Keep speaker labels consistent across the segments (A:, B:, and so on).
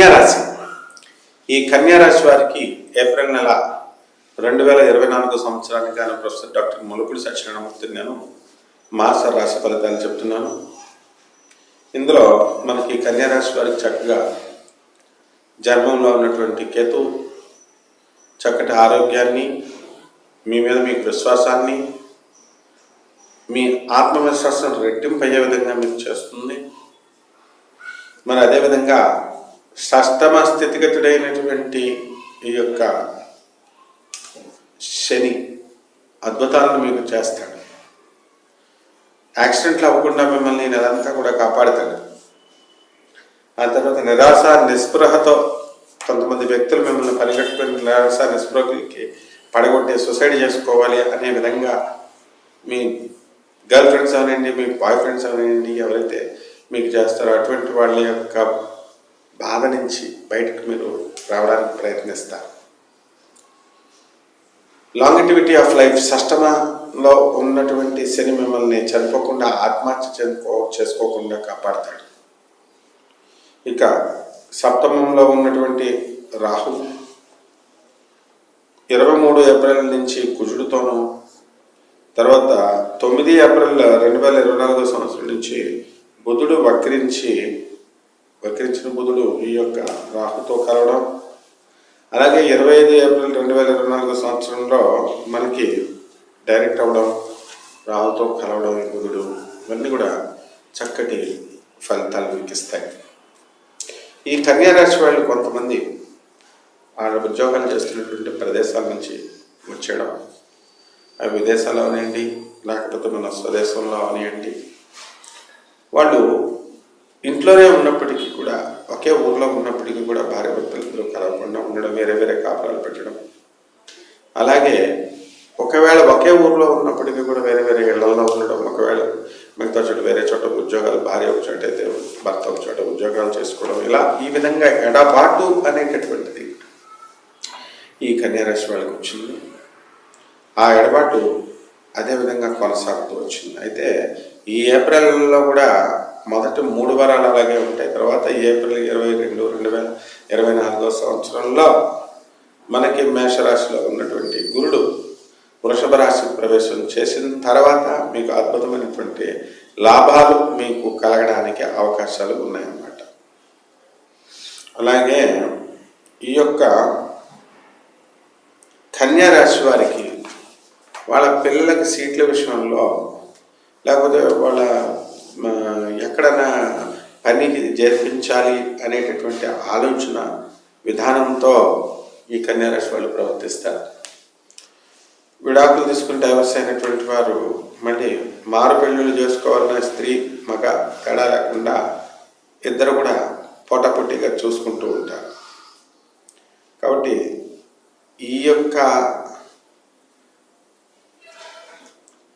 A: కన్యారాశి. ఈ కన్యారాశి వారికి ఏప్రిల్ నెల 2024 సంవత్సరానికి గాను ప్రొఫెసర్ డాక్టర్ ములుకుడి సత్యనారాయణమూర్తిని నేను మాస రాశి ఫలితాలు చెప్తున్నాను. ఇందులో మనకి కన్యారాశి వారికి చక్కగా జన్మంలో ఉన్నటువంటి కేతు చక్కటి ఆరోగ్యాన్ని, మీ మీద మీకు విశ్వాసాన్ని, మీ ఆత్మవిశ్వాసం రెట్టింపు అయ్యే విధంగా మీకు చేస్తుంది. మరి అదేవిధంగా షష్టమ స్థితిగతుడైనటువంటి ఈ యొక్క శని అద్భుతాలను మీకు చేస్తాడు. యాక్సిడెంట్లు అవ్వకుండా మిమ్మల్ని నెలంతా కూడా కాపాడుతాడు. ఆ తర్వాత నిరాశ నిస్పృహతో కొంతమంది వ్యక్తులు మిమ్మల్ని పరిగెట్టుకుని నిరాశ నిస్పృహకి పడగొట్టి సూసైడ్ చేసుకోవాలి అనే విధంగా మీ గర్ల్ ఫ్రెండ్స్ అవనండి, మీ బాయ్ ఫ్రెండ్స్ అవనండి, ఎవరైతే మీకు చేస్తారో అటువంటి వాళ్ళ యొక్క బాధ నుంచి బయటకు మీరు రావడానికి ప్రయత్నిస్తారు. లాంగిటివిటీ ఆఫ్ లైఫ్ షష్టమలో ఉన్నటువంటి శని మిమ్మల్ని చనిపోకుండా ఆత్మహత్య చేసుకోకుండా కాపాడతాడు. ఇక సప్తమంలో ఉన్నటువంటి రాహు 23 ఏప్రిల్ నుంచి కుజుడితోనూ, తర్వాత 9 ఏప్రిల్ 2024 సంవత్సరం నుంచి బుధుడు వక్రించిన బుధుడు ఈ యొక్క రాహుతో కలవడం, అలాగే 25 ఏప్రిల్ 2024 సంవత్సరంలో మనకి డైరెక్ట్ అవ్వడం, రాహుతో కలవడం ఈ బుధుడు, ఇవన్నీ కూడా చక్కటి ఫలితాలు మీకు ఇస్తాయి. ఈ కన్యారాశి వాళ్ళు కొంతమంది వాళ్ళ ఉద్యోగాలు చేస్తున్నటువంటి ప్రదేశాల నుంచి వచ్చేయడం, అవి విదేశాల్లో అవనివ్వండి లేకపోతే మన స్వదేశంలో అవనివ్వండి, వాళ్ళు ఇంట్లోనే ఉన్నప్పటికీ కూడా ఒకే ఊర్లో ఉన్నప్పటికీ కూడా భార్య భర్తలిద్దరూ కలవకుండా ఉండడం, వేరే వేరే కాపురాలు పెట్టడం, అలాగే ఒకవేళ ఒకే ఊర్లో ఉన్నప్పటికీ కూడా వేరే వేరే ఇళ్లలో ఉండడం, ఒకవేళ మిగతా చోట వేరే చోట ఉద్యోగాలు, భార్య ఒక చోట అయితే భర్త ఒక చోట ఉద్యోగాలు చేసుకోవడం, ఇలా ఈ విధంగా ఎడబాటు అనేటటువంటిది ఈ కన్యారాశి వాళ్ళకి వచ్చింది. ఆ ఎడబాటు అదేవిధంగా కొనసాగుతూ వచ్చింది. అయితే ఈ ఏప్రిల్లో కూడా మొదటి 3 వారాలు అలాగే ఉంటాయి. తర్వాత ఏప్రిల్ 22, 2024 సంవత్సరంలో మనకి మేషరాశిలో ఉన్నటువంటి గురుడు వృషభ రాశికి ప్రవేశం చేసిన తర్వాత మీకు అద్భుతమైనటువంటి లాభాలు మీకు కలగడానికి అవకాశాలు ఉన్నాయన్నమాట. అలాగే ఈ యొక్క కన్యారాశి వారికి వాళ్ళ పిల్లలకి సీట్ల విషయంలో, లేకపోతే వాళ్ళ ఎక్కడైనా పనికి చేర్పించాలి అనేటటువంటి ఆలోచన విధానంతో ఈ కన్యారాశి వాళ్ళు ప్రవర్తిస్తారు. విడాకులు తీసుకుని డైవర్స్ అయినటువంటి వారు మళ్ళీ మారు పెళ్ళిళ్ళు చేసుకోవాలన్న స్త్రీ మగ తేడా లేకుండా ఇద్దరు కూడా పోటాపోటీగా చూసుకుంటూ ఉంటారు. కాబట్టి ఈ యొక్క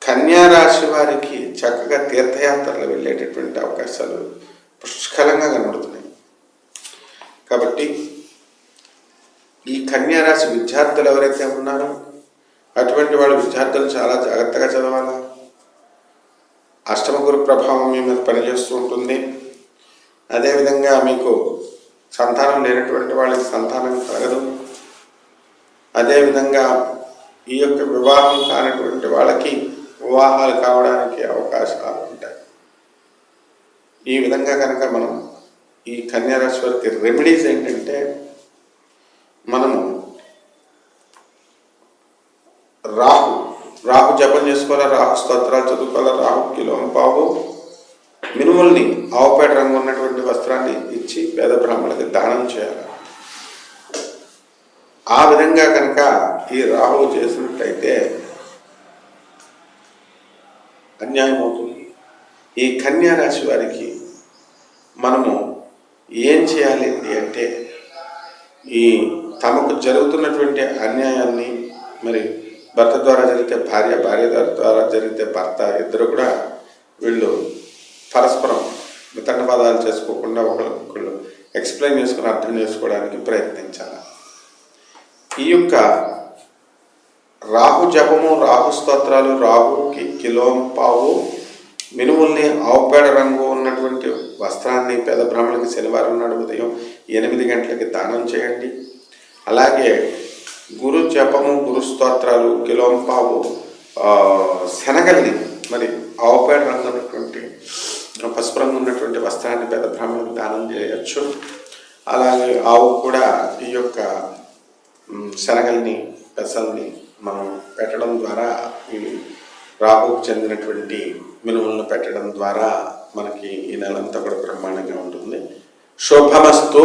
A: కన్యారాశి వారికి చక్కగా తీర్థయాత్రలు వెళ్ళేటటువంటి అవకాశాలు పుష్కలంగా కనబడుతున్నాయి. కాబట్టి ఈ కన్యారాశి విద్యార్థులు ఎవరైతే ఉన్నారో అటువంటి వాళ్ళ విద్యార్థులు చాలా జాగ్రత్తగా చదవాలి. అష్టమ గురు ప్రభావం మీ మీద పనిచేస్తూ ఉంటుంది. అదేవిధంగా మీకు సంతానం లేనటువంటి వాళ్ళకి సంతానం కలగదు. అదేవిధంగా ఈ యొక్క వివాహం కానటువంటి వాళ్ళకి వివాహాలు కావడానికి అవకాశాలు ఉంటాయి. ఈ విధంగా కనుక మనం ఈ కన్యారాశి వారికి రెమెడీస్ ఏంటంటే, మనము రాహు జపం చేసుకోవాలి, రాహు స్తోత్రాలు చదువుకోవాలి, రాహు కిలోంపావు మినుముల్ని ఆవుపేట రంగు ఉన్నటువంటి వస్త్రాన్ని ఇచ్చి పేద బ్రాహ్మణులకి దానం చేయాలి. ఆ విధంగా కనుక ఈ రాహువు చేసినట్టయితే అన్యాయం అవుతుంది. ఈ కన్యారాశి వారికి మనము ఏం చేయాలి అంటే, ఈ తమకు జరుగుతున్నటువంటి అన్యాయాన్ని, మరి భర్త ద్వారా జరిగితే భార్య, భార్య ద్వారా జరిగితే భర్త, ఇద్దరు కూడా వీళ్ళు పరస్పరం వితండవాదాలు చేసుకోకుండా ఒకళ్ళు ఎక్స్ప్లెయిన్ చేసుకుని అర్థం చేసుకోవడానికి ప్రయత్నించాలి. ఈ యొక్క రాహు జపము, రాహు స్తోత్రాలు, రాహుకి కిలోంపావు మినుముల్ని ఆవుపేడ రంగు ఉన్నటువంటి వస్త్రాన్ని పేద బ్రాహ్మణులకి శనివారం నాడు ఉదయం 8 గంటలకి దానం చేయండి. అలాగే గురు జపము, గురు స్తోత్రాలు, కిలోంపావు శనగల్ని, మరి ఆవుపేడ రంగు ఉన్నటువంటి, పసుపు రంగు ఉన్నటువంటి వస్త్రాన్ని పెద్ద బ్రాహ్మణులకు దానం చేయవచ్చు. అలాగే ఆవు కూడా ఈ యొక్క శనగల్ని, పెసల్ని మనం పెట్టడం ద్వారా, ఈ రాహుకు చెందినటువంటి మినుములను పెట్టడం ద్వారా మనకి ఈ నెలంతా కూడా బ్రహ్మాండంగా ఉంటుంది. శుభమస్తు.